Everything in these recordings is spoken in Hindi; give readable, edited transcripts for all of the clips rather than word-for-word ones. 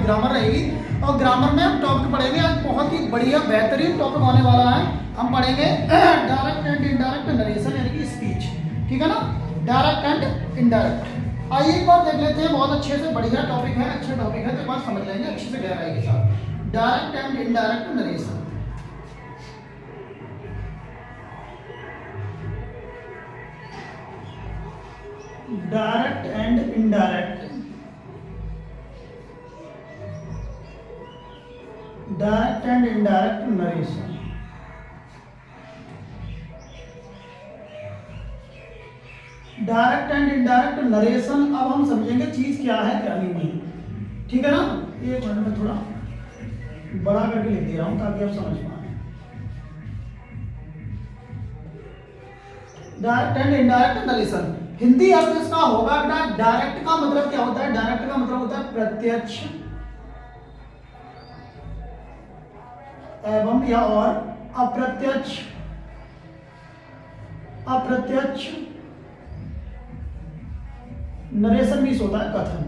ग्रामर रहेगी। और ग्रामर में हम टॉपिक पढ़ेंगे आज, बहुत ही बढ़िया बेहतरीन टॉपिक होने वाला है। हम पढ़ेंगे डायरेक्ट एंड इनडायरेक्ट नरेशन यानी कि स्पीच, ठीक है ना, डायरेक्ट एंड इनडायरेक्ट। आइए एक बार देख लेते हैं, बहुत अच्छे से, बढ़िया टॉपिक है, अच्छा टॉपिक है, तो बात समझ लेंगे अच्छे से गहराई के साथ। Direct and indirect narration. Direct and indirect, direct and indirect narration. Direct and indirect narration, अब हम समझेंगे चीज क्या है क्या नहीं, ठीक है ना। एक मिनट में थोड़ा बड़ा करके लिख दे रहा हूं ताकि आप समझ पाए। Direct and indirect narration, Hindi अर्थ इसका होगा डायरेक्ट का मतलब क्या होता है, डायरेक्ट का मतलब होता है प्रत्यक्ष एवं या और अप्रत्यक्ष, अप्रत्यक्ष नरेशन मीन्स होता है कथन,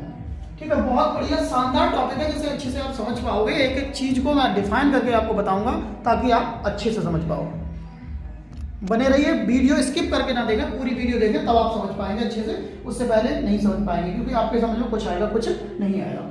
ठीक है। बहुत बढ़िया शानदार टॉपिक है, जिसे अच्छे से आप समझ पाओगे। एक एक चीज को मैं डिफाइन करके आपको बताऊंगा ताकि आप अच्छे से समझ पाओ। बने रहिए, वीडियो स्किप करके ना देखें, पूरी वीडियो देखें तब आप समझ पाएंगे अच्छे से, उससे पहले नहीं समझ पाएंगे, क्योंकि आपके समझ में कुछ आएगा कुछ नहीं आएगा।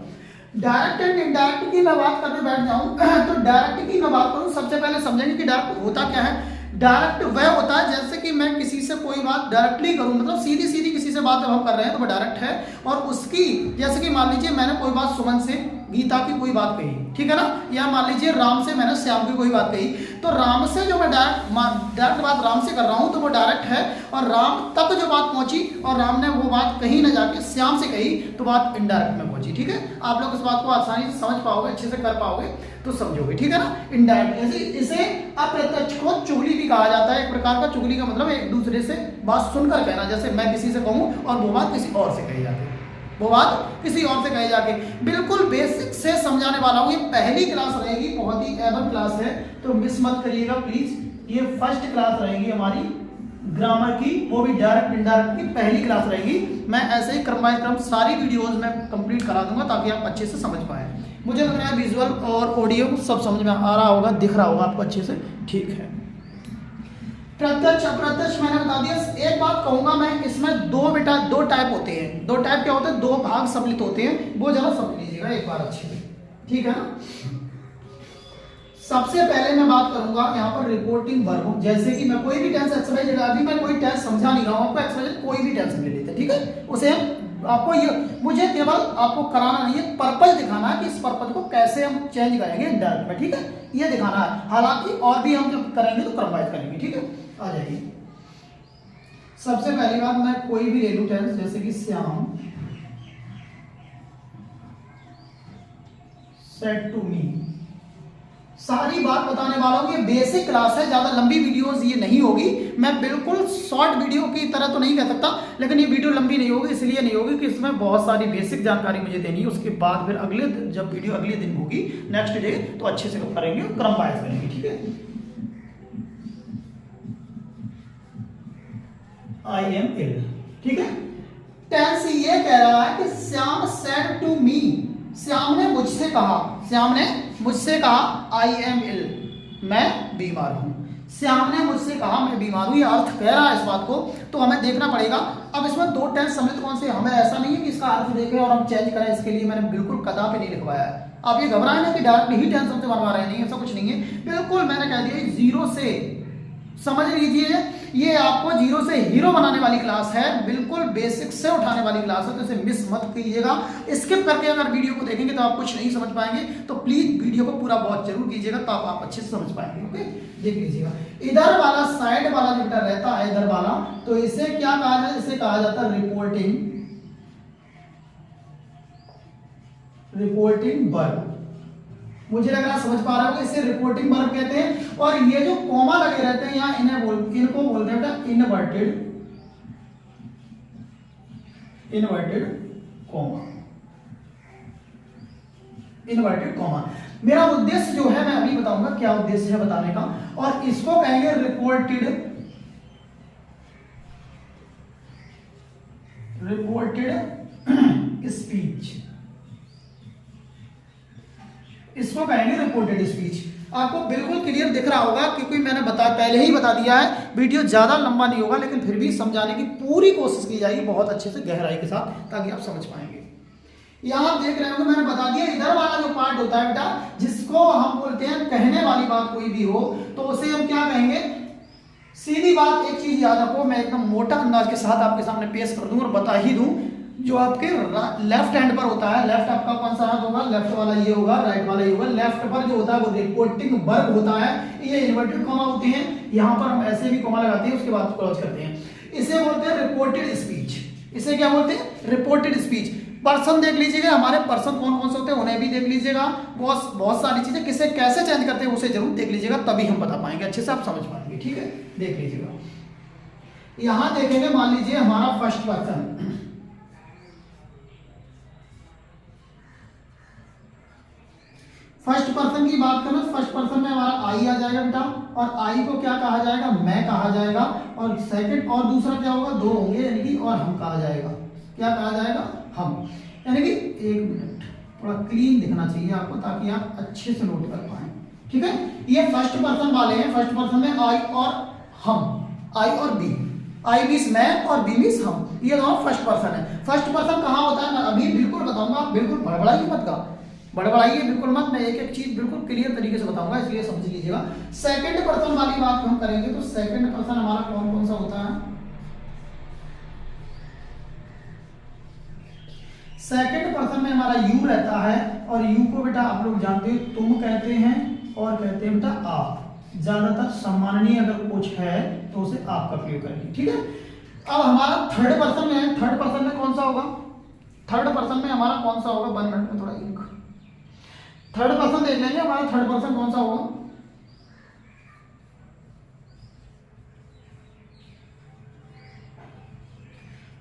डायरेक्ट एंड इनडायरेक्ट की मैं बात करने बैठ जाऊं तो डायरेक्ट की मैं बात करूं, सबसे पहले समझेंगे कि डायरेक्ट होता क्या है। डायरेक्ट वह होता है जैसे कि मैं किसी से कोई बात डायरेक्टली करूं, मतलब सीधी सीधी किसी से बात जब हम कर रहे हैं तो वो डायरेक्ट है। और उसकी, जैसे कि मान लीजिए मैंने कोई बात सुमन से गीता की कोई बात कही, ठीक है ना, या मान लीजिए राम से मैंने श्याम की कोई बात कही, तो राम से जो मैं डायरेक्ट बात राम से कर रहा हूं तो वो डायरेक्ट है। और राम तक जो बात पहुंची और राम ने वो बात कहीं ना जाके श्याम से कही तो बात इनडायरेक्ट में पहुंची, ठीक है। आप लोग इस बात को आसानी से समझ पाओगे, अच्छे से कर पाओगे तो समझोगे, ठीक है ना। इनडायरेक्ट, इसे अप्रत्यक्ष को चुगली भी कहा जाता है। एक प्रकार का चुगली का मतलब एक दूसरे से बात सुनकर कहना, जैसे मैं किसी से कहूं और वो बात किसी और से कही जाती, वो बात किसी और से कही जाके। बिल्कुल बेसिक से समझाने वाला हूं, ये पहली क्लास रहेगी, बहुत ही एवन क्लास है, तो मिस मत करिएगा प्लीज। ये फर्स्ट क्लास रहेगी हमारी ग्रामर की, वो भी डायरेक्ट इंडायरेक्ट की पहली क्लास रहेगी। मैं ऐसे ही क्रम बाय क्रम सारी वीडियोस में कंप्लीट करा दूंगा ताकि आप अच्छे से समझ पाए। मुझे लग रहा है विजुअल और ऑडियो सब समझ में आ रहा होगा, दिख रहा होगा आपको अच्छे से, ठीक है। प्रत्यक्ष अप्रत्यक्ष मैंने बता दिया। एक बात कहूंगा मैं, इसमें दो टाइप होते हैं। दो टाइप क्या होते हैं, दो भाग सम्मिलित होते हैं, वो जरा समझ लीजिएगा एक बार अच्छे से, ठीक है ना। सबसे पहले मैं बात करूंगा यहाँ पर रिपोर्टिंग वर्ब, जैसे कि मैं कोई भी टेंस एक्सरसाइज, अभी मैं कोई टेंस समझा नहीं रहा हूँ आपको, एक्सरसाइज कोई भी टेंस ले लेते हैं, ठीक है। उसे आपको ये, मुझे केवल आपको कराना नहीं है, पर्पज दिखाना है कि इस पर्पज को कैसे हम चेंज करेंगे इंडायरेक्ट में, ठीक है, ये दिखाना है। हालांकि और भी हम जब करेंगे तो क्रमवाइज करेंगे, ठीक है। आ जाइए, सबसे पहली बात मैं कोई भी ले लूं टेंस, जैसे कि श्याम सेड टू मी। सारी बात बताने वाला हूं, ये बेसिक क्लास है, ज्यादा लंबी वीडियोस ये नहीं होगी। मैं बिल्कुल शॉर्ट वीडियो की तरह तो नहीं कह सकता, लेकिन ये वीडियो लंबी नहीं होगी, इसलिए नहीं होगी कि इसमें बहुत सारी बेसिक जानकारी मुझे देनी है। उसके बाद फिर अगले जब वीडियो अगले दिन होगी, नेक्स्ट डे, तो अच्छे से करेंगे, क्रम वाइज करेंगे, ठीक है। आई एम इल, ठीक है। टेंस ये कह रहा है कि Shyam said to me, Shyam ने मुझसे कहा, श्याम ने मुझसे कहा आई एम इल, मैं बीमार हूं। श्याम ने मुझसे कहा मैं बीमार हूं, ये अर्थ कह रहा है इस बात को, तो हमें देखना पड़ेगा। अब इसमें दो टेंस सम्मिलित कौन से, हमें ऐसा नहीं है कि इसका अर्थ देखें और हम चेंज करें, इसके लिए मैंने बिल्कुल कदापि नहीं लिखवाया है। आप ये घबराए ना कि डायरेक्ट ही टेंस हमसे बनवा रहे हैं, नहीं, ऐसा कुछ नहीं है। बिल्कुल मैंने कह दिया जीरो से, समझ लीजिए, ये आपको जीरो से हीरो बनाने वाली क्लास है, बिल्कुल बेसिक से उठाने वाली क्लास है, तो इसे मिस मत कीजिएगा। स्किप करके अगर वीडियो को देखेंगे तो आप कुछ नहीं समझ पाएंगे, तो प्लीज वीडियो को पूरा बहुत जरूर कीजिएगा, तब आप अच्छे से समझ पाएंगे। ओके, देख लीजिएगा, इधर वाला साइड वाला जो रहता है, इधर वाला, तो इसे क्या कहा जाता है, इसे कहा जाता है रिपोर्टिंग, रिपोर्टिंग वर्ब। मुझे लग रहा समझ पा रहे हो, इसे रिपोर्टिंग वर्ब कहते हैं। और ये जो कॉमा लगे रहते हैं यहाँ, इनको बोलते हैं बेटा इनवर्टेड कॉमा, इनवर्टेड कॉमा। मेरा उद्देश्य जो है, मैं अभी बताऊंगा क्या उद्देश्य है बताने का, और इसको कहेंगे रिपोर्टेड स्पीच, इसको कहेंगे रिपोर्टेड स्पीच। आपको बिल्कुल क्लियर दिख रहा होगा क्योंकि मैंने पहले ही बता दिया है, वीडियो ज़्यादा लंबा नहीं होगा लेकिन फिर भी समझाने की पूरी कोशिश की जाएगी बहुत अच्छे से गहराई के साथ, ताकि आप समझ पाएंगे। यहाँ आप देख रहे हो, मैंने बता दिया इधर वाला जो पार्ट होता है बेटा, जिसको हम बोलते हैं कहने वाली बात कोई भी हो तो उसे हम क्या कहेंगे, सीधी बात। एक चीज याद रखो, मैं एकदम मोटा अंदाज के साथ आपके सामने पेश कर दूं और बता ही दूं, जो आपके लेफ्ट हैंड पर होता है, लेफ्ट आपका कौन सा हाथ होगा, लेफ्ट वाला ये होगा, राइट वाला ये होगा। लेफ्ट पर जो होता है वो रिपोर्टिंग वर्ब होता है, ये इन्वर्टेड कॉमा होते हैं, यहाँ पर हम ऐसे भी कॉमा लगाते हैं उसके बाद क्लोज करते हैं। इसे बोलते हैं रिपोर्टेड स्पीच। इसे क्या बोलते हैं, रिपोर्टेड स्पीच। पर्सन देख लीजिएगा, हमारे पर्सन कौन कौन से होते हैं उन्हें भी देख लीजिएगा, बहुत सारी चीजें किसे कैसे चेंज करते हैं उसे जरूर देख लीजिएगा, तभी हम बता पाएंगे, अच्छे से आप समझ पाएंगे। ठीक है, देख लीजिएगा। यहां देखेंगे, मान लीजिए हमारा फर्स्ट पर्सन, फर्स्ट पर्सन की बात करें, फर्स्ट पर्सन में हमारा आई आ जाएगा बेटा, और आई को क्या कहा जाएगा, मैं कहा जाएगा, और सेकंड और दूसरा क्या होगा, दो होंगे यानी कि, और हम कहा जाएगा, क्या कहा जाएगा, हम। यानी कि एक मिनट, थोड़ा क्लीन दिखना चाहिए आपको ताकि आप अच्छे से नोट कर पाए। ठीक है, ये फर्स्ट पर्सन वाले हैं। फर्स्ट पर्सन में आई और हम, आई और बी, आई मीन्स मैं और बी मीन्स हम, ये दोनों फर्स्ट पर्सन है। फर्स्ट पर्सन कहाँ होता है मैं अभी बिल्कुल बताऊंगा, बिल्कुल बड़बड़ाइए मत का, बड़बड़ाइए बिल्कुल मत, मैं एक एक चीज बिल्कुल क्लियर तरीके से बताऊंगा, इसलिए समझ लीजिएगा। सेकंड पर्सन वाली बात हम करेंगे तो सेकंड पर्सन हमारा कौन कौन सा होता है, सेकंड पर्सन में हमारा यू रहता है, और यू को बेटा आप लोग जानते हो तुम कहते हैं और कहते हैं बेटा आप। ज्यादातर सम्माननीय अगर कुछ है तो उसे आप का प्रयोग करेंगे। ठीक है, अब हमारा थर्ड पर्सन में है, थर्ड पर्सन में कौन सा होगा, थर्ड पर्सन में हमारा कौन सा होगा, 1 मिनट में थोड़ा एक थर्ड पर्सन देख लेंगे, हमारा थर्ड पर्सन कौन सा होगा,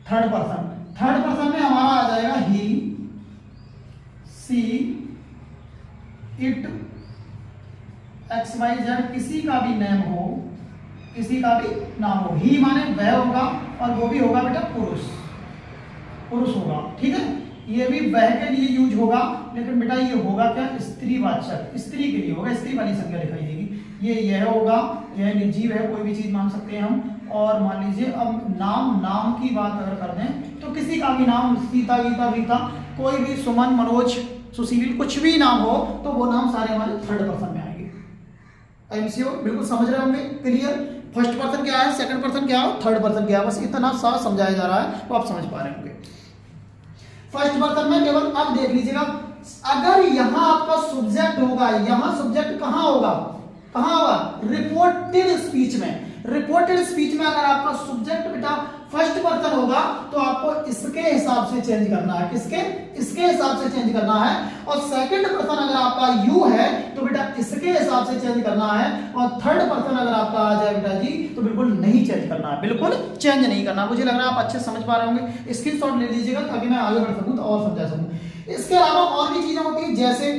थर्ड पर्सन में हमारा आ जाएगा ही, सी, इट, एक्स वाई जेड, किसी का भी नेम हो, किसी का भी नाम हो। ही माने वह होगा, और वो भी होगा बेटा पुरुष, पुरुष होगा। ठीक है, ये भी वह के लिए यूज होगा, लेकिन बेटा ये होगा क्या, स्त्रीवाचक, स्त्री के लिए होगा, स्त्री वाली संज्ञा दिखाई देगी। ये यह होगा, यह निर्जीव है, कोई भी चीज मान सकते हैं हम। और मान लीजिए अब नाम की बात अगर कर दें तो किसी का भी नाम, सीता, गीता, रीता, कोई भी, सुमन, मनोज, सुशील, कुछ भी नाम हो तो वो नाम सारे हमारे थर्ड पर्सन में आएंगे। एमसीओ बिल्कुल समझ रहे होंगे, क्लियर। फर्स्ट पर्सन क्या है, सेकंड पर्सन क्या है, थर्ड पर्सन क्या है, बस इतना सा समझाया जा रहा है तो आप समझ पा रहे होंगे। फर्स्ट पर्सन में केवल अब देख लीजिएगा, अगर यहां आपका सब्जेक्ट होगा, यहां सब्जेक्ट कहां होगा, रिपोर्टेड स्पीच में। रिपोर्टेड स्पीच में अगर आपका सब्जेक्ट बेटा फर्स्ट पर्सन होगा तो आपको इसके हिसाब से चेंज करना है, किसके, इसके हिसाब से चेंज करना है। और सेकंड पर्सन अगर आपका यू है तो बेटा इसके हिसाब से चेंज करना है। और थर्ड पर्सन अगर आपका आ जाए बेटा जी तो बिल्कुल नहीं चेंज करना है, बिल्कुल चेंज नहीं करना। मुझे लग रहा है आप अच्छे समझ पा रहे होंगे, स्क्रीनशॉट ले लीजिएगा ताकि मैं आगे बढ़ सकूं तो और समझा सकूं। इसके अलावा और भी चीजें होती है, जैसे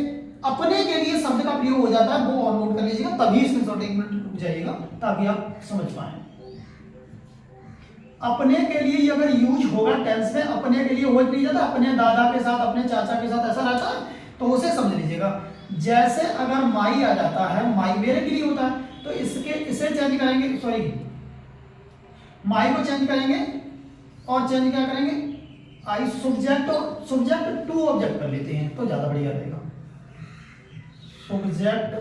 अपने के लिए शब्द का प्रयोग हो जाता है, वो और नोट कर लीजिएगा, तभी स्क्रीनशॉट 1 मिनट रुक जाइएगा ताकि आप समझ पाए। अपने के लिए अगर यूज होगा टेंस में, अपने के लिए हो नहीं जाता, अपने दादा के साथ, अपने चाचा के साथ ऐसा रहता है, तो उसे समझ लीजिएगा। जैसे अगर माई आ जाता है, माई मेरे के लिए होता है, तो इसे चेंज करेंगे, सॉरी माई को चेंज करेंगे और चेंज क्या करेंगे, आई सब्जेक्ट टू ऑब्जेक्ट कर लेते हैं तो ज्यादा बढ़िया रहेगा। सब्जेक्ट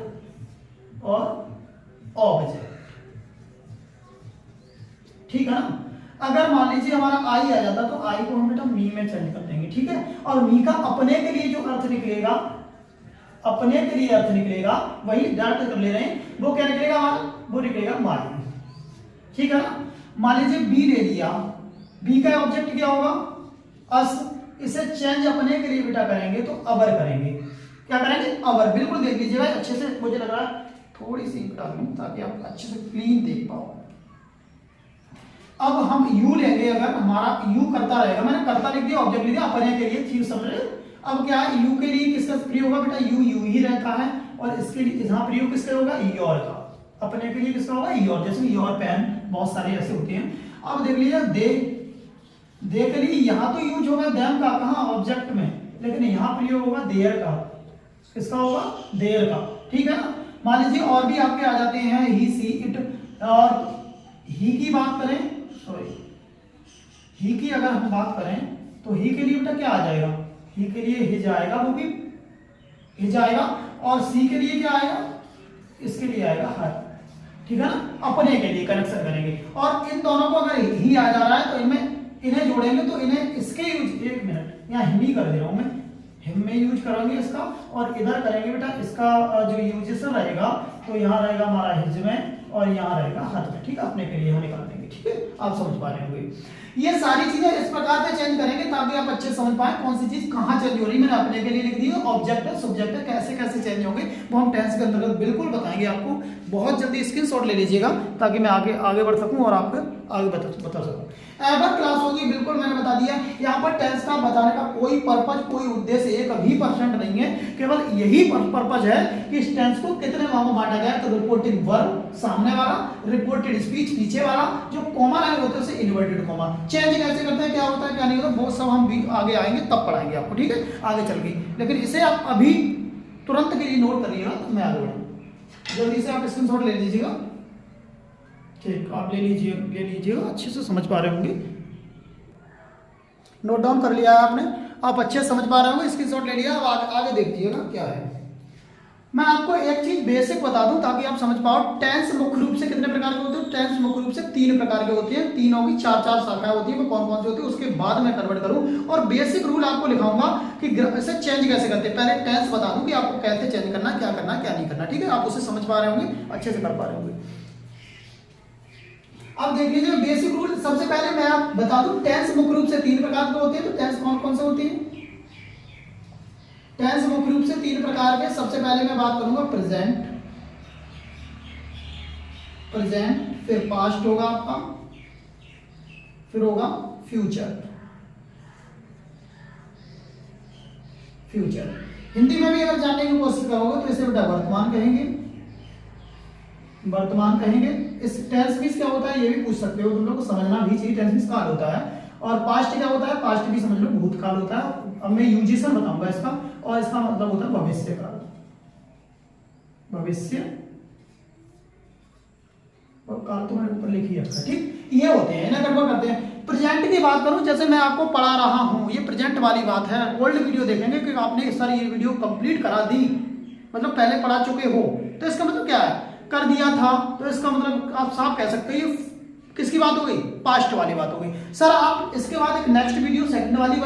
और ऑब्जेक्ट, ठीक है ना। अगर मान लीजिए हमारा आई आ जाता तो आई को हम बेटा मी में चेंज कर देंगे, ठीक है। और मी का अपने के लिए जो अर्थ निकलेगा, अपने के लिए अर्थ निकलेगा, वही डायरेक्ट कर ले रहे हैं, वो क्या निकलेगा हमारा, वो निकलेगा माई, ठीक है ना। मान लीजिए बी ले लिया, बी का ऑब्जेक्ट क्या होगा, अस, इसे चेंज अपने के लिए बेटा करेंगे तो अवर करेंगे, क्या करेंगे, अवर। बिल्कुल देख लीजिएगा अच्छे से, मुझे लग रहा है थोड़ी सी डाल दूं ताकि आप अच्छे से क्लीन देख पाओ। अब हम यू लेंगे, अगर हमारा यू करता रहेगा, मैंने करता लिख दिया, ऑब्जेक्ट लिख दिया, अपने के लिए चीज समझ रहे। अब क्या है, यू के लिए किसका प्रयोग होगा बेटा, यू ही रहता है, और इसके लिए यहां प्रयोग किसका होगा, योर का। अपने के लिए किसका होगा, योर, जैसे योर पेन, बहुत सारे ऐसे होते हैं। अब देख लीजिए दे के लिए यहां तो यूज होगा देम का, कहां, ऑब्जेक्ट में, लेकिन यहां प्रयोग होगा देयर का, इसका होगा देर का, ठीक है ना। मान लीजिए और भी आपके आ जाते हैं ही, सी, इट, और ही की बात करें, सॉरी ही की अगर हम बात करें तो ही के लिए बेटा क्या आ जाएगा, ही के लिए हिज आएगा, वो भी हिज आएगा, और सी के लिए क्या आएगा, इसके लिए आएगा हर, ठीक है ना। अपने के लिए कनेक्शन करेंगे, और इन दोनों को अगर ही आ जा रहा है तो इन्हें जोड़ेंगे तो इन्हें इसके यूज, एक मिनट यहाँ हिंदी कर दे रहा हूं मैं, हिम में यूज करेंगे इसका, और इधर करेंगे बेटा इसका जो यूजेशन रहेगा, तो यहाँ रहेगा हमारा हिज में और यहाँ रहेगा हद में, ठीक है। अपने के लिए हम निकाल देंगे, ठीक है, आप समझ पा रहे होंगे। ये सारी चीजें इस प्रकार से चेंज करेंगे ताकि आप अच्छे समझ पाए कौन सी चीज कहाँ चेंज हो रही है। मैंने अपने के लिए लिख दी है, ऑब्जेक्ट है, सब्जेक्ट है, कैसे कैसे चेंज होंगे वो हम टेंस के अंतर्गत बिल्कुल बताएंगे आपको। बहुत जल्दी स्क्रीनशॉट ले लीजिएगा ताकि मैं आगे बढ़ सकूं और आपको आगे बता सकूं। एवर क्लास होगी, बिल्कुल मैंने बता दिया। यहाँ पर टेंस का बताने का कोई पर्पज, कोई उद्देश्य 1% नहीं है, केवल यही पर्पज है कि इस टेंस को कितने भागों में बांटा गया। तो रिपोर्टिंग वर्ब सामने वाला, रिपोर्टेड स्पीच नीचे वाला, जो कॉमा लगे होते हैं उसे इन्वर्टेड कॉमा। चेंज कैसे करते हैं, क्या होता है क्या नहीं होता, वो सब हम भी आगे आएंगे तब पढ़ाएंगे आपको, ठीक है, आगे चल के। लेकिन इसे आप अभी तुरंत के लिए नोट करिएगा तो मैं आगे बढ़ूँ। जल्दी से आप स्क्रीनशॉट ले लीजिएगा, ठीक, आप ले लीजिएगा, अच्छे से समझ पा रहे होंगे। नोट डाउन कर लिया है आपने, आप अच्छे से समझ पा रहे होंगे, स्क्रीनशॉट ले लिया। अब आगे देख लीजिएगा क्या है। मैं आपको एक चीज बेसिक बता दूं ताकि आप समझ पाओ। टेंस मुख्य रूप से कितने प्रकार के होते हैं, टेंस मुख्य रूप से 3 प्रकार के होते हैं, तीनों की 4 शाखाएं होती है, वो कौन कौन सी होती है उसके बाद मैं कन्वर्ट करूं, और बेसिक रूल आपको लिखाऊंगा कि इसे चेंज कैसे करते हैं। पहले टेंस बता दूं कि आपको कैसे चेंज करना, क्या करना क्या नहीं करना, ठीक है, आप उसे समझ पा रहे होंगे, अच्छे से कर पा रहे होंगे। अब देख लीजिए बेसिक रूल। सबसे पहले मैं आप बता दूं, टेंस मुख्य रूप से 3 प्रकार के होते हैं। तो टेंस कौन कौन से होती है, टेंस मुख्य रूप से 3 प्रकार के। सबसे पहले मैं बात करूंगा प्रेजेंट, फिर पास्ट होगा आपका, फिर होगा फ्यूचर। हिंदी में भी अगर जानने की कोशिश करोगे तो इसे बेटा वर्तमान कहेंगे। इस टेंस मींस क्या होता है ये भी पूछ सकते हो, तुम लोग को समझना भी चाहिए। टेंस मींस काल होता है, और पास्ट क्या होता है, पास्ट भी समझ लो भूतकाल होता है। अब मैं यूजेशन बताऊंगा इसका, और इसका मतलब होता है भविष्य काल, काल तो मैंने ऊपर लिख ही रखा, ठीक, ये होते हैं, इन्हें गड़बड़ करते हैं। प्रेजेंट की बात करूं, जैसे मैं आपको पढ़ा रहा हूं, ये प्रेजेंट वाली बात है। ओल्ड वीडियो देखेंगे कि आपने सर ये वीडियो कंप्लीट करा दी, मतलब पहले पढ़ा चुके हो, तो इसका मतलब क्या है, कर दिया था, तो इसका मतलब आप साफ कह सकते हैं ये किसकी बात हो गई, पास्ट वाली बात हो गई। सर आप इसके बाद एक नेक्स्ट वीडियो सेकंड वाली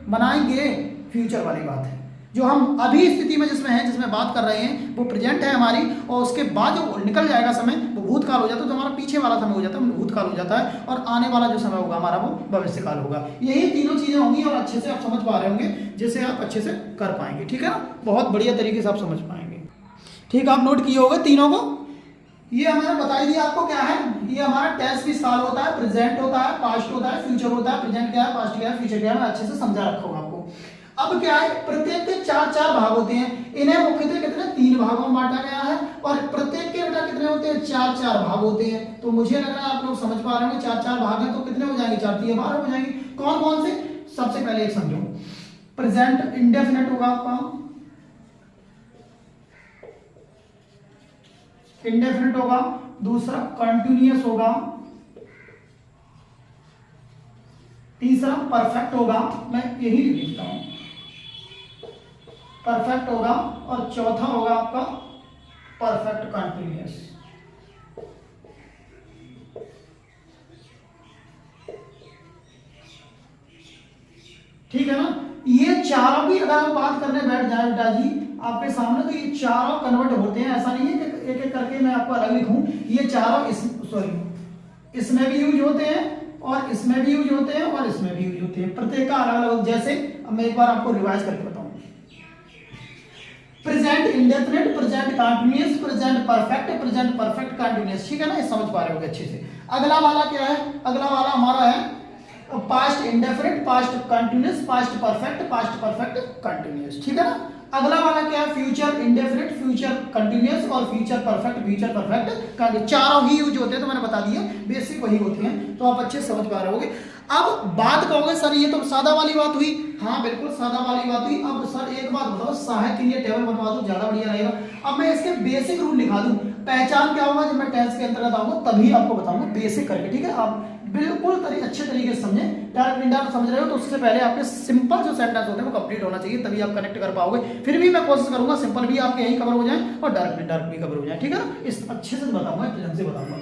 बनाएंगे फ्यूचर वाली बात है। जो हम अभी स्थिति में जिसमें बात कर रहे हैं वो प्रेजेंट है हमारी, और उसके बाद जो निकल जाएगा समय वो भूतकाल हो जाता है। तो हमारा पीछे वाला समय हो जाता है भूतकाल हो जाता है, और आने वाला जो समय होगा हमारा वो भविष्य काल होगा। यही तीनों चीजें होंगी, और अच्छे से आप समझ पा रहे होंगे, जिसे आप अच्छे से कर पाएंगे, ठीक है ना, बहुत बढ़िया तरीके से आप समझ पाएंगे। ठीक, आप नोट किए होंगे तीनों को। ये हमारा बता ही दिया आपको क्या है, ये हमारा टेंस भी साल होता है, प्रेजेंट होता है, पास्ट होता है, फ्यूचर होता है। प्रेजेंट क्या है, पास्ट क्या है, फ्यूचर क्या है, मैं अच्छे से समझा रखा हूं आपको। अब क्या है, प्रत्येक के 4 भाग होते हैं। इन्हें मुख्यतः कितने 3 भागों में बांटा गया है, और प्रत्येक के बेटा कितने होते हैं, 4 भाग होते हैं। तो मुझे लग रहा है आप लोग समझ पा रहे होंगे, 4 भाग हैं तो कितने हो जाएंगे, 4 3 12 हो जाएंगे। कौन कौन से, सबसे पहले एक समझो, प्रेजेंट इंडेफिनिट होगा आपका, इंडेफिनिट होगा। दूसरा कंटिन्यूअस होगा, तीसरा परफेक्ट होगा, मैं यही लिखता हूं, परफेक्ट होगा, और चौथा होगा आपका परफेक्ट कंटिन्यूअस। ठीक है ना। ये चारों भी अगर हम बात करने बैठ जाए बेटा जी आपके सामने, तो ये चारों कन्वर्ट होते हैं। ऐसा नहीं है कि एक एक करके मैं आपको अलग लिखूं, ये चारों इसमें भी यूज होते हैं, और इसमें भी यूज होते हैं, और इसमें भी यूज होते हैं। प्रत्येक का अलग अलग, जैसे अब मैं एक बार आपको रिवाइज करके बताऊं। Present indefinite, present continuous, present perfect, present perfect continuous. ठीक है ना, ये समझ पा रहे होगे अच्छे से। अगला वाला क्या है, अगला वाला हमारा है past indefinite, past continuous, past perfect, past perfect continuous. ठीक है ना, अगला वाला क्या है, फ्यूचर इंडेफिनिट, फ्यूचर कंटिन्यूअस और फ्यूचर परफेक्ट, फ्यूचर परफेक्ट। चारों ही यूज होते हैं, तो मैंने बता दिया, बेसिक वही होती हैं, तो आप अच्छे समझ पा रहे होगे। अब बात कहोगे सर ये तो सादा वाली बात हुई, हाँ बिल्कुल सादा वाली बात हुई। अब सर एक बात बताओ, सहायक के लिए टेबल बनवा दूं, ज्यादा बढ़िया रहेगा। अब मैं इसके बेसिक रूल लिखा दूं, पहचान क्या होगा, जब मैं टेंस के अंतर्गत आऊंगा तभी आपको बताऊंगा बेसिक करके, ठीक है। आप बिल्कुल अच्छे तरीके से समझे, डायरेक्ट इंडायरेक्ट समझ रहे हो तो उससे पहले आपके सिंपल जो सेंटेंस होते हैं वो कंप्लीट होना चाहिए, तभी आप कनेक्ट कर पाओगे। फिर भी मैं कोशिश करूंगा सिंपल भी आपके यही कवर हो जाए और डायरेक्ट इंडायरेक्ट भी कवर हो जाए, ठीक है ना। इस अच्छे से बताऊंगा, ढंग से बताऊंगा।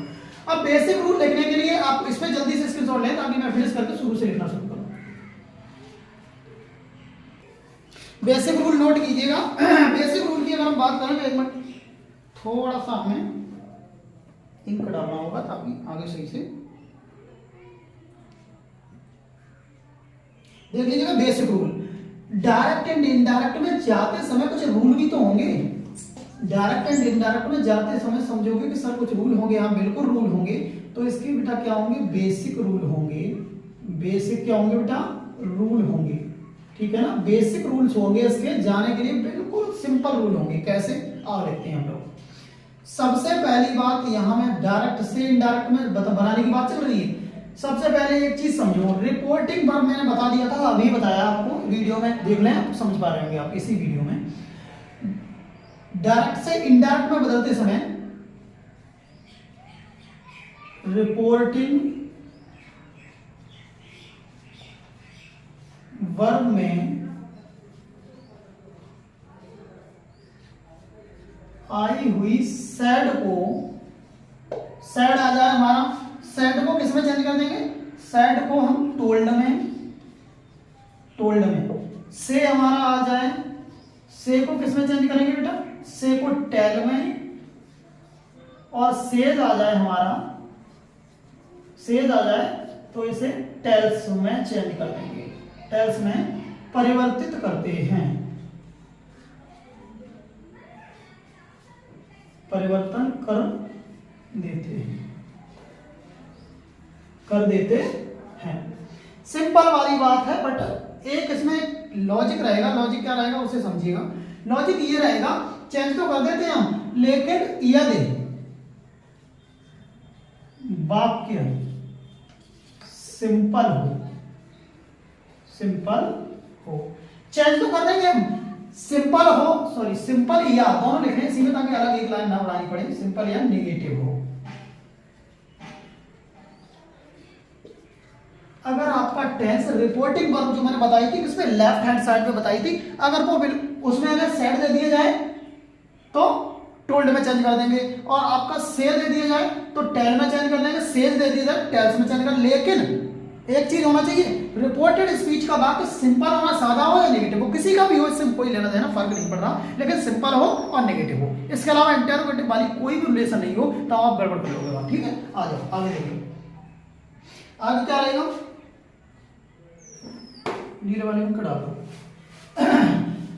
अब बेसिक रूल लिखने के लिए आप इस पे जल्दी से स्क्रीनशॉट लें ताकि मैं फिनिश करके शुरू से लिखना शुरू करूं। बेसिक रूल नोट कीजिएगा। बेसिक रूल की अगर हम बात करें, एक मिनट, थोड़ा सा हमें इंक डालना होगा ताकि आगे सही से देख लीजिएगा। Basic rule, direct and indirect में जाते समय कुछ रूल भी तो होंगे। डायरेक्ट एंड इनडायरेक्ट में जाते समय समझोगे कि सर कुछ रूल होंगे, हाँ बिल्कुल रूल होंगे। तो इसके बेटा क्या होंगे, बेसिक रूल होंगे। बेसिक क्या होंगे बेटा, रूल होंगे, ठीक है ना। बेसिक रूल्स होंगे इसके जाने के लिए, बिल्कुल सिंपल रूल होंगे। कैसे, आओ देखते हैं हम लोग। सबसे पहली बात, यहां में डायरेक्ट से इनडायरेक्ट में बनाने की बात चल रही है। सबसे पहले एक चीज समझो, रिपोर्टिंग वर्ब मैंने बता दिया था, अभी बताया आपको, वीडियो में देख लें, आप समझ पा रहे होंगे आप इसी वीडियो में। डायरेक्ट से इनडायरेक्ट में बदलते समय रिपोर्टिंग वर्ब में आई हुई सैड को, सैड आ जाए हमारा, सैड को किस में चेंज कर देंगे, सैड को हम टोल्ड में, टोल्ड में। से हमारा आ जाए, से को किस में चेंज करेंगे बेटा, से को टेल में। और सेज आ जाए हमारा, सेज आ जाए तो इसे टेल्स में चेंज कर देंगे, टेल्स में परिवर्तित करते हैं, परिवर्तन कर देते हैं, कर देते हैं। सिंपल वाली बात है, बट एक इसमें लॉजिक रहेगा। लॉजिक क्या रहेगा उसे समझिएगा। लॉजिक ये रहेगा, चेंज तो कर देते हैं हम, लेकिन यदि वाक्य सिंपल हो, सिंपल हो, चेंज तो कर देंगे हम, सिंपल हो, सॉरी सिंपल या, दोनों लिख रहे हैं इसी में ताकि अलग एक लाइन ना बनानी पड़े, सिंपल या नेगेटिव हो। अगर आपका टेंस रिपोर्टिंग वर्ब जो मैंने बताई थी किसमें, लेफ्ट हैंड साइड पे बताई थी, अगर वो उसमें अगर सेड दे दिया जाए तो टोल्ड में चेंज कर देंगे, और आपका से दे दिया जाए तो टेल में चेंज कर देंगे, सेज दे दिया जाए टेल्स में चेंज कर। लेकिन एक चीज होना चाहिए, रिपोर्टेड स्पीच का वाक्य सिंपल होना, सादा हो या नेगेटिव हो, किसी का भी हो, इससे कोई लेना देना फर्क नहीं पड़ रहा, लेकिन सिंपल हो और नेगेटिव हो। इसके अलावा इंटरोगेटिव वाली कोई भी रिलेशन नहीं हो तो आप गड़बड़ कर लोगे, ठीक है। आ जाओ आगे देखिए, आगे क्या रहेगा, नीले वाले में कटा दो।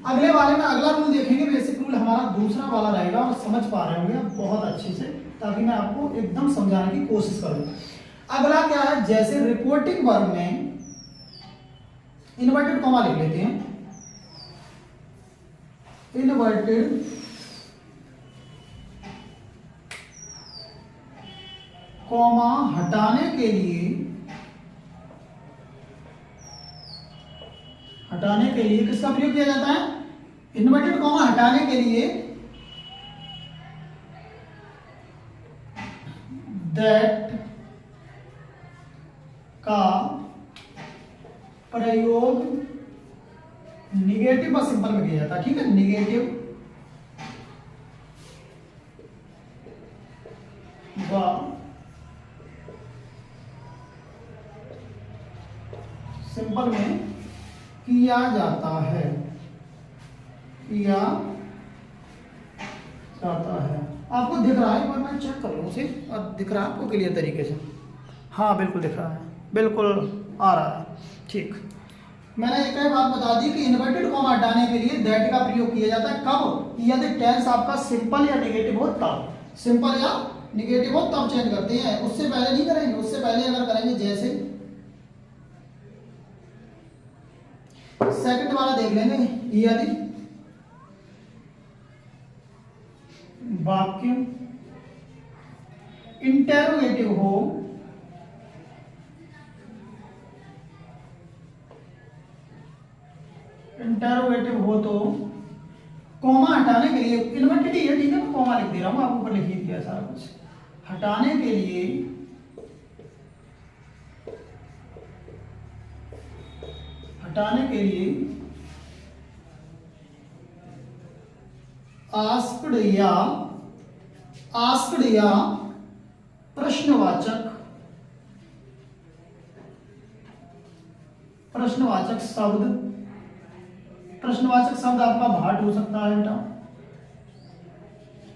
अगले वाले में अगला रूल देखेंगे, बेसिक रूल हमारा दूसरा वाला रहेगा, और समझ पा रहे होंगे आप बहुत अच्छे से, ताकि मैं आपको एकदम समझाने की कोशिश करूं। अगला क्या है, जैसे रिपोर्टिंग वर्ब में इन्वर्टेड कॉमा लिख लेते हैं, इन्वर्टेड कॉमा हटाने के लिए, हटाने के लिए किसका प्रयोग किया जाता है, इन्वर्टेड कॉमा हटाने के लिए दैट का प्रयोग निगेटिव और सिंपल में किया जाता है, ठीक है। निगेटिव व सिंपल में किया जाता है, किया जाता है। आपको दिख रहा है, एक बार मैं चेक कर लूँ उसे, और दिख रहा है आपको क्लियर तरीके से, हाँ बिल्कुल दिख रहा है, बिल्कुल आ रहा है, ठीक। मैंने एक और बात बता दी कि इन्वर्टेड कॉमा हटाने के लिए दैट का प्रयोग किया जाता है, कब, यदि टेंस आपका सिंपल या नेगेटिव हो तब, सिंपल या नेगेटिव हो तब चेंज करते हैं, उससे पहले नहीं करेंगे। उससे पहले अगर करेंगे, जैसे सेकंड वाला देख लेंगे, यदि वाक्य इंटेरोगेटिव हो तो कॉमा हटाने के लिए, इन्वर्टेड ही है ठीक है, मैं कॉमा लिख दे रहा हूं, आपको ऊपर लिख ही दिया सारा कुछ। हटाने के लिए आस्क्ड या प्रश्नवाचक शब्द आपका भाट हो सकता है बेटा,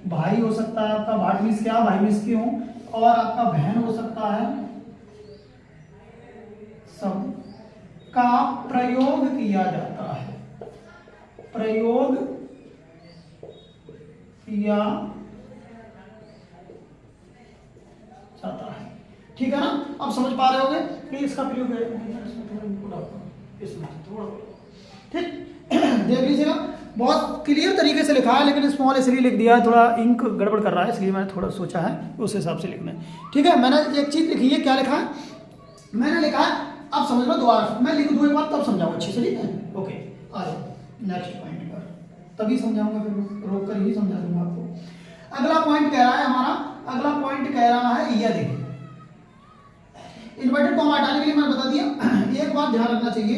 भाई हो सकता है आपका, भाट मीन्स क्या, भाई मीन्स क्यों, और आपका बहन हो सकता है। शब्द का प्रयोग किया जाता है, प्रयोग किया जाता है, ठीक है ना। अब समझ पा रहे होंगे कि इसका प्रयोग थोड़ा ठीक देख लीजिएगा, बहुत क्लियर तरीके से लिखा है, लेकिन स्मॉल इसलिए लिख दिया है, थोड़ा इंक गड़बड़ कर रहा है, इसलिए मैंने थोड़ा सोचा है उस हिसाब से लिखना है, ठीक है। मैंने एक चीज लिखी है, क्या लिखा है, मैंने लिखा है, अब समझ लो दोबारा मैं लिख दूं एक बार तब समझाऊं अच्छे से, ठीक है। ओके आ जाओ नेक्स्ट पॉइंट पर, तभी समझाऊंगा, फिर रोक कर ही समझा दूंगा आपको। अगला पॉइंट कह रहा है हमारा, अगला पॉइंट कह रहा है यदि, इन्वर्टेड कॉमा हटाने के लिए मैंने बता दिया। एक बात ध्यान रखना चाहिए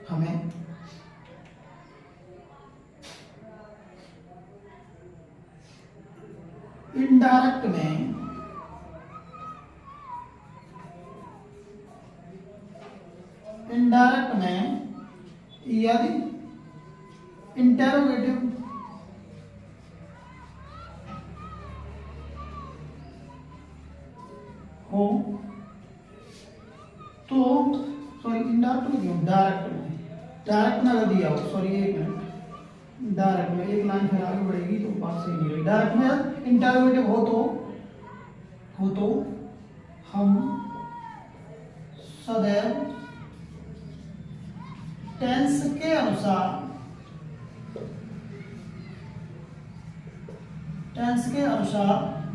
हमें, इनडायरेक्ट में यदि इंटेरोगेटिव हो तो, सॉरी इनडायरेक्ट में क्यों, डायरेक्ट में अगर दिया हो, सॉरी एक मिनट, डायरेक्ट में एक लाइन फिर आगे बढ़ेगी तो बात सही नहीं रही। डायरेक्ट में इंटेरोगेटिव हो तो हम सदैव टेंस के अनुसार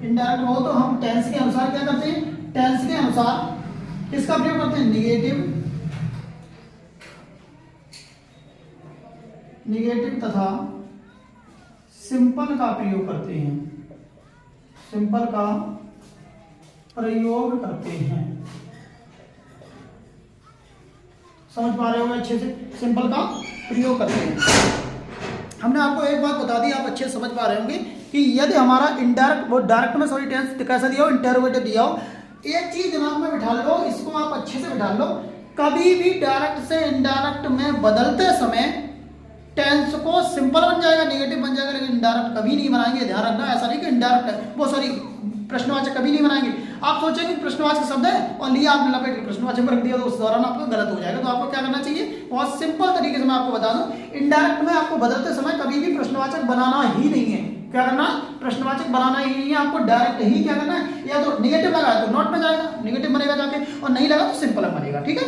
इनडायरेक्ट हो तो हम टेंस के अनुसार क्या करते हैं, टेंस के अनुसार किसका प्रयोग करते हैं, निगेटिव तथा सिंपल का प्रयोग करते हैं, समझ पा रहे होंगे अच्छे से, सिंपल का प्रयोग करते हैं। हमने आपको एक बात बता दी, आप अच्छे से समझ पा रहे होंगे कि यदि हमारा इनडायरेक्ट, वो डायरेक्ट में सॉरी टेंस कैसा दिया हो, इंटेरोगेटिव दिया हो, एक चीज दिमाग में बिठा लो, इसको आप अच्छे से बिठा लो, कभी भी डायरेक्ट से इनडायरेक्ट में बदलते समय टेंस को सिंपल बन जाएगा, नेगेटिव बन जाएगा, लेकिन इनडायरेक्ट कभी नहीं बनाएंगे, ध्यान रखना। ऐसा नहीं कि इनडायरेक्ट वो सॉरी प्रश्नवाचक कभी नहीं बनाएंगे। आप सोचेंगे प्रश्नवाचक शब्द है और लिया आपने लपेट के प्रश्नवाचक में रख दिया तो उस दौरान आपको गलत हो जाएगा। तो आपको क्या करना चाहिए, बहुत सिंपल तरीके से मैं आपको बता दूं, इनडायरेक्ट में आपको बदलते समय कभी भी प्रश्नवाचक बनाना ही नहीं है। क्या करना, प्रश्नवाचक बनाना ही नहीं है, आपको डायरेक्ट ही क्या करना है, या तो नेगेटिव लगा तो नॉट में जाएगा, नेगेटिव बनेगा जाके, और नहीं लगा तो सिंपल बनेगा, ठीक है।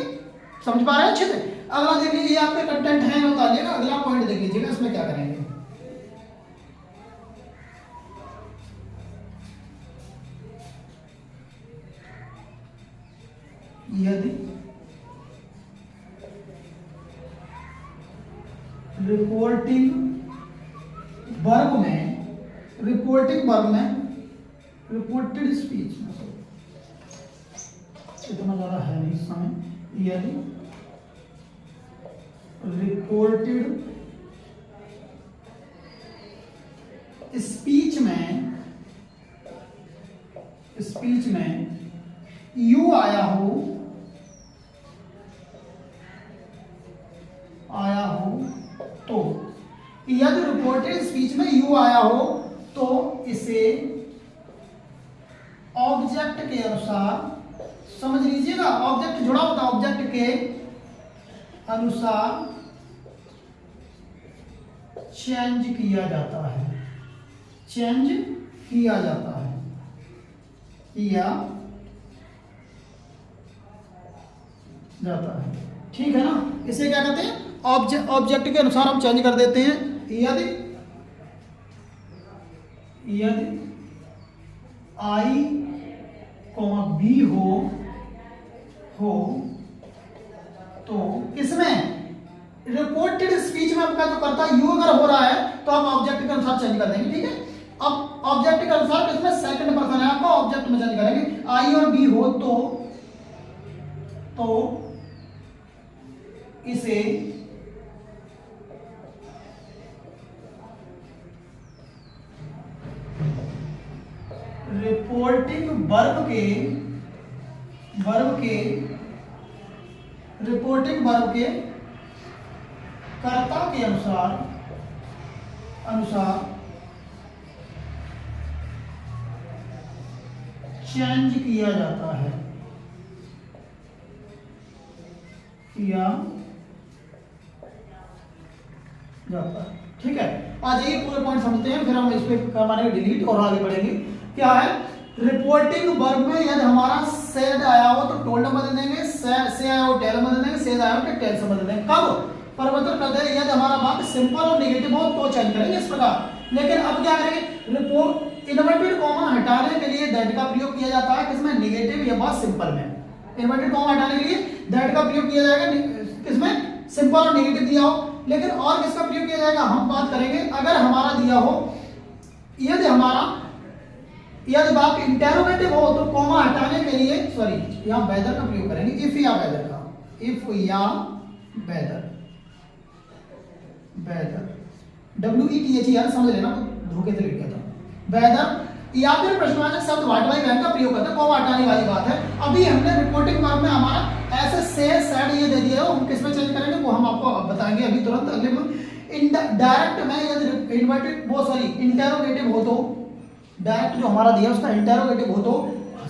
समझ पा रहे हैं अच्छे से। अगला देख लीजिए, आपके कंटेंट है बताइएगा, अगला पॉइंट देख लीजिएगा, इसमें क्या करेंगे। यदि रिपोर्टिंग वर्ग में रिपोर्टेड स्पीच में, इतना ज्यादा है नहीं इस समय, यदि रिपोर्टेड स्पीच में यू आया हो तो, यदि रिपोर्टेड स्पीच में यू आया हो तो इसे ऑब्जेक्ट के अनुसार, समझ लीजिएगा, ऑब्जेक्ट जुड़ा होता है, ऑब्जेक्ट के अनुसार चेंज किया जाता है, ठीक है ना। इसे क्या कहते हैं, ऑब्जेक्ट के अनुसार हम चेंज कर देते हैं। यदि यदि आई कॉमा बी हो तो इसमें रिपोर्टेड स्पीच में आपका जो करता यू अगर हो रहा है तो आप ऑब्जेक्ट के अनुसार चेंज कर देंगे, ठीक है। अब ऑब्जेक्ट के अनुसार किसमें सेकंड पर्सन है आपका, ऑब्जेक्ट में चेंज करेंगे। आई और बी हो तो इसे रिपोर्टिंग वर्ब के कर्ता के अनुसार चेंज किया जाता है, ठीक है। आ जाइए पूरे पॉइंट समझते हैं, फिर हम इस पे करवाने डिलीट और आगे बढ़ेंगे। क्या है रिपोर्टिंग वर्ब में यदि हमारा सेड आया हो तो टोल्ड में बदल देंगे, से आया हो टेल में बदल देंगे, सेड आया हो तो टेल से बदल देंगे। कब परिवर्तन कर देंगे यदि हमारा वाक्य सिंपल और नेगेटिव हो तो चेंज करेंगे इस प्रकार। लेकिन अब क्या करेंगे, रिपोर्ट इन्वर्टेड कॉमा हटाने के लिए दैट का प्रयोग किया जाता है किसमें, नेगेटिव या बहुत सिंपल में। इन्वर्टेड कॉमा हटाने के लिए दैट का प्रयोग किया जाएगा किसमें, सिंपल और नेगेटिव दिया हो। लेकिन और किसका प्रयोग किया जाएगा हम बात करेंगे, अगर हमारा दिया हो यदि वाक्य इंटेरोगेटिव हो तो कॉमा हटाने के लिए यहां वेदर का प्रयोग करेंगे, इफ या वेदर का, वेदर WETHER समझ लेना, धोखे से लिख दिया था वेदर, या फिर प्रश्नवाचक शब्द व्हाट वाई वैन का प्रयोग करते हैं, कॉमा हटाने वाली बात है। अभी हमने रिपोर्टिंग वर्ब में हमारा ऐसे से सैड ये दे दिया है, हम किसमें चेंज करेंगे वो हम आपको बताएंगे अभी तुरंत अगले में। डायरेक्ट में यदि इंटेरोगेटिव हो तो, डायरेक्ट जो हमारा दिया उसका इंटेरोगेटिव हो तो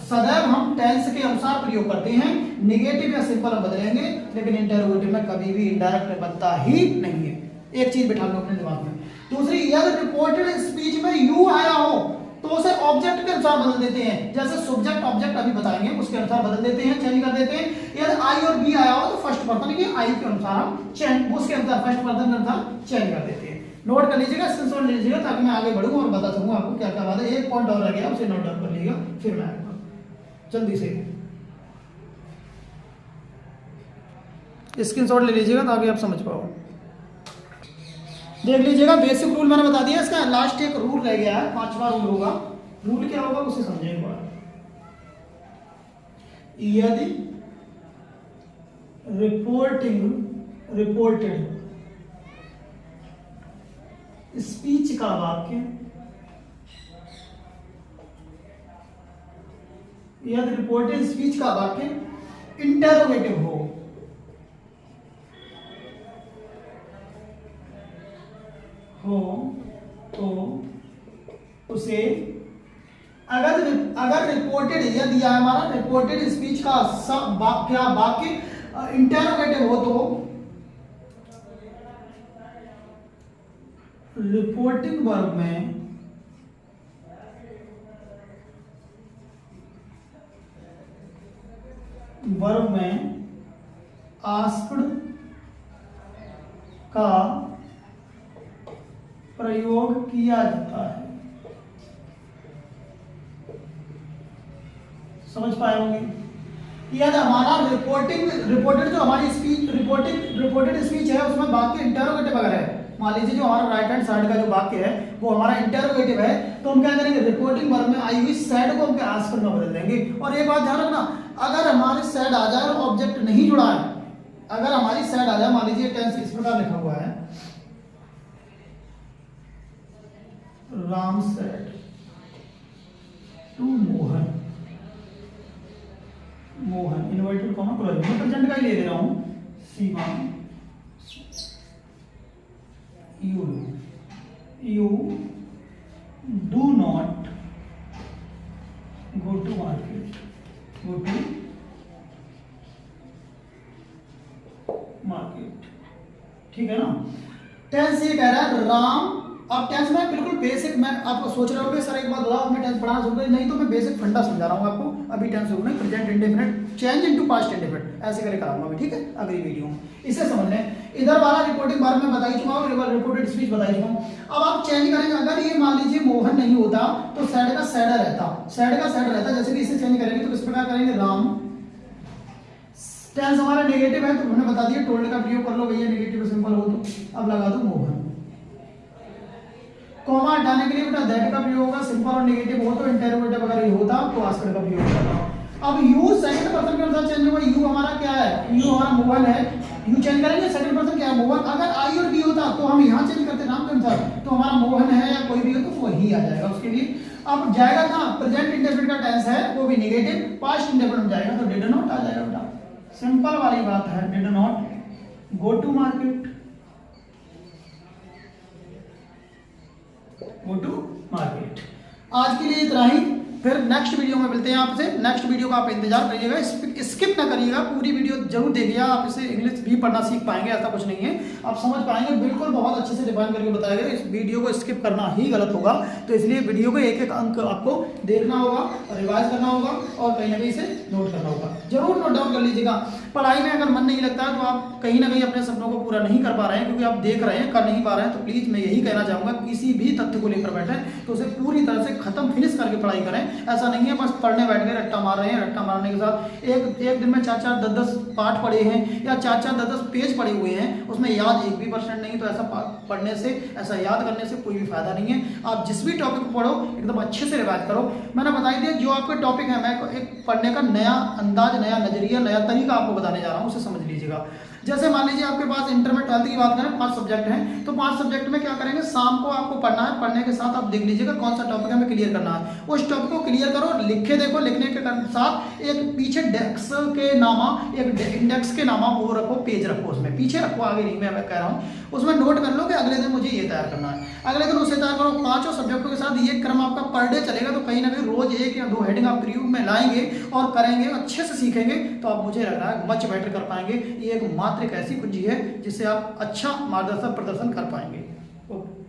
सदैव हम टेंस के अनुसार प्रयोग करते हैं, नेगेटिव या सिंपल में बदलेंगे, लेकिन इंटेरोगेटिव में कभी भी इनडायरेक्ट बनता ही नहीं है। एक चीज बिठा लो अपने दिमाग में। दूसरी, यदि रिपोर्टेड स्पीच में यू आया हो तो उसे ऑब्जेक्ट के अनुसार बदल देते हैं, जैसे सब्जेक्ट ऑब्जेक्ट अभी बताएंगे उसके अनुसार बदल देते हैं, चेंज कर देते हैं। यदि आई और बी आया हो तो फर्स्ट पर्सन के आई के अनुसार हम चेंज, उसके अनुसार फर्स्ट पर्सन के अनुसार चेंज कर देते हैं। नोट कर लीजिएगा, स्क्रीनशॉट ले लीजिएगा ताकि मैं आगे बढ़ूं और बता सकूं आपको क्या क्या बात है। एक पॉइंट और रह गया उसे नोट डाउन कर लीजिएगा, फिर मैं आऊंगा जल्दी से। स्क्रीनशॉट ले लीजिएगा ताकि आप समझ पाओ। देख लीजिएगा, बेसिक रूल मैंने बता दिया, इसका लास्ट एक रूल रह गया है, 5वां रूल होगा। रूल क्या होगा उसे समझेंगे। यदि रिपोर्टेड स्पीच का वाक्य, यदि रिपोर्टेड स्पीच का वाक्य इंटेरोगेटिव हो तो उसे अगर रिपोर्टेड यदि हमारा रिपोर्टेड स्पीच का वाक्य इंटेरोगेटिव हो तो रिपोर्टिंग वर्ब में आस्क्ड का प्रयोग किया जाता है। समझ पाए होंगे। यदि हमारा रिपोर्टेड जो हमारी रिपोर्टेड स्पीच है उसमें वाक्य इंटेरोगेटिव अगर है, मान लीजिए जो हमारा राइट हैंड साइड का जो वाक्य है वो हमारा इंटेरोगेटिव है, तो हम क्या करेंगे, रिपोर्टिंग वर्ब में आई हुई सैड को हम आस्क्ड में बदल देंगे। और एक बात ध्यान रखना, अगर हमारे सैड आ जाए और ऑब्जेक्ट नहीं जुड़ा है, अगर हमारी सैड आ जाए, मान लीजिए टेंस इस प्रकार लिखा हुआ है, Ram said to Mohan, inverted comma close, मैं प्रेजेंट का ही ले रहा हूं, सीमा you do not go to market, ठीक है ना। टेंस ये कह रहा है राम, अब टेंस में बिल्कुल बेसिक, मैं आपको सोच रहे होंगे सर एक बात बताओ मैं टेंस पढ़ाना शुरू कर, नहीं तो मैं बेसिक फंडा समझा रहा हूँ आपको। अभी टेंस शुरू नहीं, present indefinite change into past indefinite ऐसे करके कराऊंगा अभी, ठीक है, अगली वीडियो में। इसे समझ लें इधर वाला रिपोर्टिंग बार में बता ही चुका हूँ, रिपोर्टेड स्पीच बता ही चुका हूँ। अब आप चेंज करेंगे, अगर ये मान लीजिए मोहन नहीं होता तो सैड का सैड रहता, सैड का सैड रहता। जैसे कि इसे चेंज करेंगे तो किस प्रकार करेंगे, राम। टेंस हमारा नेगेटिव है तो हमने बता दिया टोल्ड का प्रयोग कर लो भैया, नेगेटिव सिंपल हो तो। अब लगा दो मोहन। कॉमा हटाने के लिए बेटा दैट का प्रयोग होगा, सिंपल और नेगेटिव हो तो इंटरोगेटिव अगर ये होता तो आस्कर का प्रयोग होता। अब यू सेकंड पर्सन के अनुसार चेंज होगा, यू हमारा क्या है, यू हमारा मोहन है, यू चेंज करेंगे सेकंड पर्सन क्या है, मोहन। अगर आई और बी होता तो हम यहाँ चेंज करते नाम के अनुसार, तो हमारा मोहन है या कोई भी हो तो वही आ जाएगा उसके लिए। अब जाएगा कहाँ, प्रेजेंट इंडेफिनिट का टेंस है वो भी नेगेटिव, पास्ट इंडेफिनिट में जाएगा तो डिड नॉट आ जाएगा बेटा। सिंपल वाली बात है, did not go to market, go to market. आज के लिए इतना ही, फिर नेक्स्ट वीडियो में मिलते हैं आपसे। नेक्स्ट वीडियो का आप इंतजार करिएगा, स्किप ना करिएगा, पूरी वीडियो जरूर देखिएगा। आप इसे इंग्लिश भी पढ़ना सीख पाएंगे, ऐसा कुछ नहीं है, आप समझ पाएंगे बिल्कुल, बहुत अच्छे से डिफाइन करके बताया गया। इस वीडियो को स्किप करना ही गलत होगा, तो इसलिए वीडियो को एक एक अंक आपको देखना होगा, रिवाइज करना होगा और कहीं ना कहीं से नोट करना होगा। जरूर नोट डाउन कर लीजिएगा। पढ़ाई में अगर मन नहीं लगता है तो आप कहीं ना कहीं अपने सपनों को पूरा नहीं कर पा रहे हैं, क्योंकि आप देख रहे हैं कर नहीं पा रहे हैं, तो प्लीज मैं यही कहना चाहूंगा, किसी भी तथ्य को लेकर बैठे तो उसे पूरी तरह से खत्म फिनिश करके पढ़ाई करें। ऐसा नहीं है बस पढ़ने बैठ गए, रट्टा मार रहे हैं, रट्टा मारने के साथ एक दिन में 4-4, 10-10 पाठ पढ़े हैं या 4-4, 10-10 पेज पढ़े हुए हैं, उसमें याद 1% नहीं, तो ऐसा पढ़ने से, ऐसा याद करने से कोई भी फायदा नहीं है। आप जिस भी टॉपिक को पढ़ो एकदम अच्छे से रिवाइज करो। मैंने बता दिया जो आपके टॉपिक है, मैं एक पढ़ने का नया अंदाज, नया नजरिया, नया तरीका आपको बताने जा रहा हूँ, उसे समझ लीजिएगा। जैसे मान लीजिए आपके पास इंटर में 12th की बात करें, 5 सब्जेक्ट हैं, तो 5 सब्जेक्ट में क्या करेंगे, शाम को आपको पढ़ना है, पढ़ने के साथ आप देख लीजिएगा कौन सा टॉपिक हमें क्लियर करना है, उस टॉपिक को क्लियर करो, लिखे देखो, लिखने के साथ एक पीछे डेस्क के नामा, एक इंडेक्स के नामा वो रखो, पेज रखो, उसमें पीछे रखो, आगे नहीं मैं कह रहा हूँ, उसमें नोट कर लो कि अगले दिन मुझे ये तैयार करना है, अगले दिन उसे तैयार करो। 5 सब्जेक्टों के साथ ये क्रम आपका पर डे चलेगा, तो कहीं ना कहीं रोज 1 या 2 हेडिंग आप प्रयोग में लाएंगे और करेंगे, अच्छे से सीखेंगे, तो आप मुझे लग रहा है मच बेटर कर पाएंगे। ये एक मात्र एक ऐसी कुंजी है जिससे आप अच्छा मार्गदर्शन प्रदर्शन कर पाएंगे। ओके।